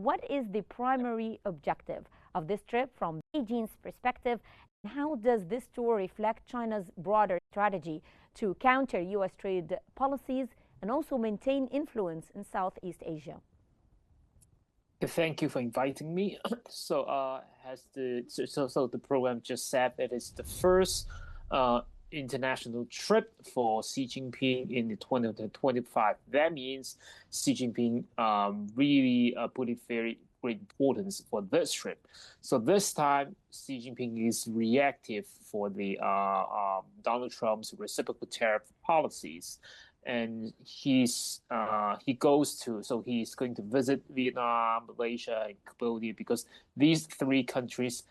what is the primary objective of this trip from Beijing's perspective? And how does this tour reflect China's broader strategy to counter U.S. trade policies and also maintain influence in Southeast Asia? Thank you for inviting me. So the program just said it is the first international trip for Xi Jinping in the 2025. That means Xi Jinping really put it very great importance for this trip. So this time, Xi Jinping is reactive for the Donald Trump's reciprocal tariff policies. And he's going to visit Vietnam, Malaysia, and Cambodia because these three countries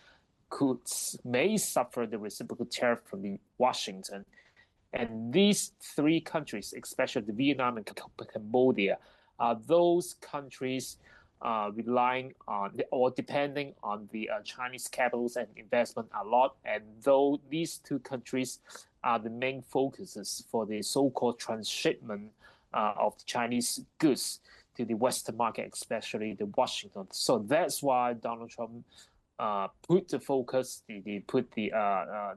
may suffer the reciprocal tariff from Washington. And these three countries, especially the Vietnam and Cambodia, are those countries relying on or depending on the Chinese capitals and investment a lot. And though these two countries are the main focuses for the so-called transshipment of the Chinese goods to the Western market, especially the Washington. So that's why Donald Trump put the focus, the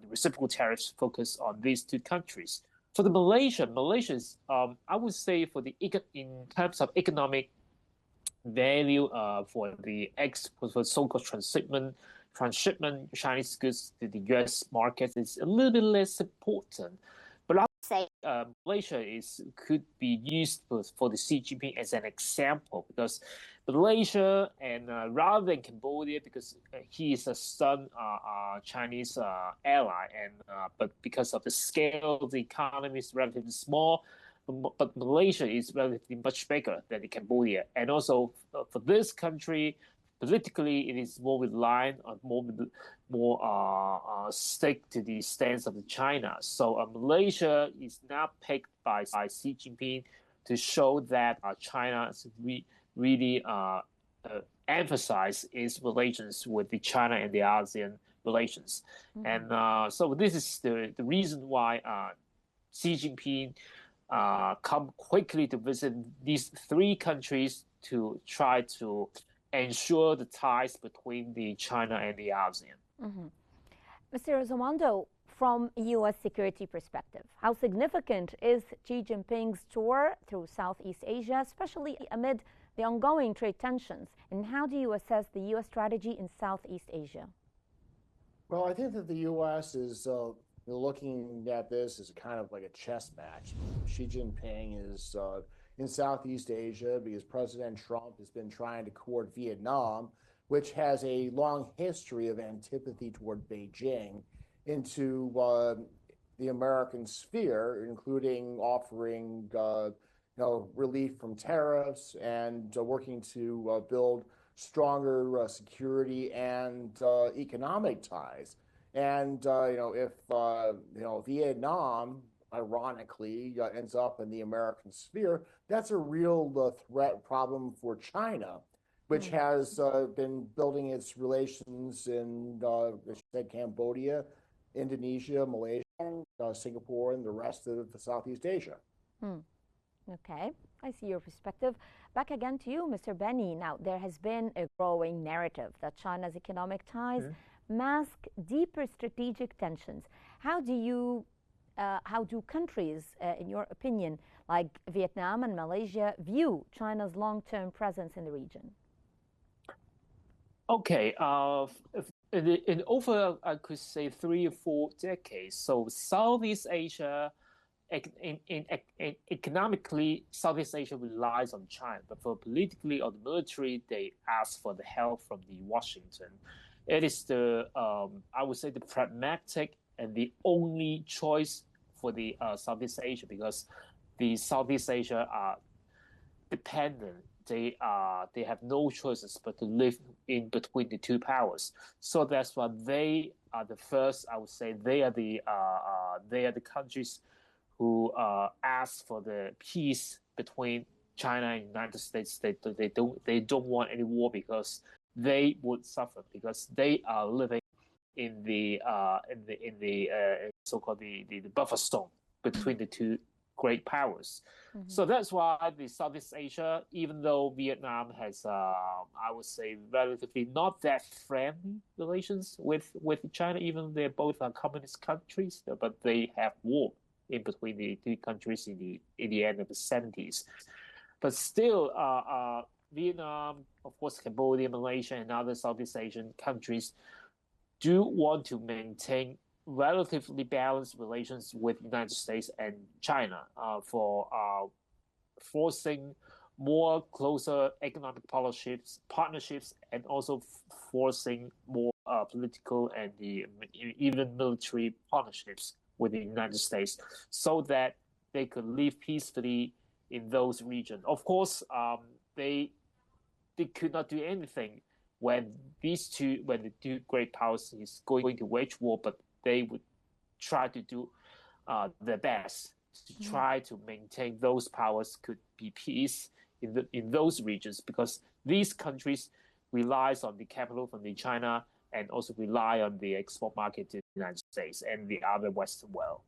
reciprocal tariffs focus on these two countries. For the Malaysia is, I would say, in terms of economic value for the so-called transshipment Chinese goods to the U.S. market is a little bit less important. But I would say Malaysia could be used for the Xi Jinping as an example because Malaysia and rather than Cambodia because he is a stern Chinese ally but because of the scale of the economy is relatively small. But Malaysia is relatively much bigger than Cambodia, and also for this country, politically, it is more reliant on more stick to the stance of China. So Malaysia is now picked by Xi Jinping to show that China really emphasize its relations with the China and the ASEAN relations, and so this is the reason why Xi Jinping come quickly to visit these three countries to try to ensure the ties between the China and the ASEAN. Mr. Zomondo, from a U.S. security perspective, how significant is Xi Jinping's tour through Southeast Asia, especially amid the ongoing trade tensions? And how do you assess the U.S. strategy in Southeast Asia? Well, I think that the U.S. is looking at this as kind of like a chess match. Xi Jinping is in Southeast Asia because President Trump has been trying to court Vietnam, which has a long history of antipathy toward Beijing, into the American sphere, including offering relief from tariffs and working to build stronger security and economic ties. And if Vietnam, ironically, ends up in the American sphere, that's a real threat problem for China, which has been building its relations in, as you said, Cambodia, Indonesia, Malaysia, and Singapore, and the rest of Southeast Asia. Okay, I see your perspective. Back again to you, Mr. Benny. Now, there has been a growing narrative that China's economic ties mask deeper strategic tensions. How do countries, in your opinion, like Vietnam and Malaysia, view China's long-term presence in the region? Okay, in over, I could say, 3 or 4 decades, so Southeast Asia, economically, Southeast Asia relies on China, but for politically or the military, they ask for the help from the Washington. It is I would say, the pragmatic and the only choice for the Southeast Asia because the Southeast Asia are dependent. They have no choices but to live in between the two powers. So that's why they are the first. I would say they are the countries who ask for the peace between China and the United States. They don't want any war because they would suffer because they are living in the so-called the buffer zone between the two great powers. So that's why the Southeast Asia, even though Vietnam has, I would say, relatively not that friendly relations with China, even though they both are communist countries, but they have war in between the two countries in the end of the 70s. But still, Vietnam, of course, Cambodia, Malaysia, and other Southeast Asian countries do want to maintain relatively balanced relations with the United States and China for forcing more closer economic partnerships, and also forcing more political and even military partnerships with the United States, so that they could live peacefully in those regions. Of course, they could not do anything when the two great powers is going to wage war, but they would try to do their best to try to maintain those powers could be peace in those regions, because these countries relies on the capital from the China and also rely on the export market to the United States and the other Western world.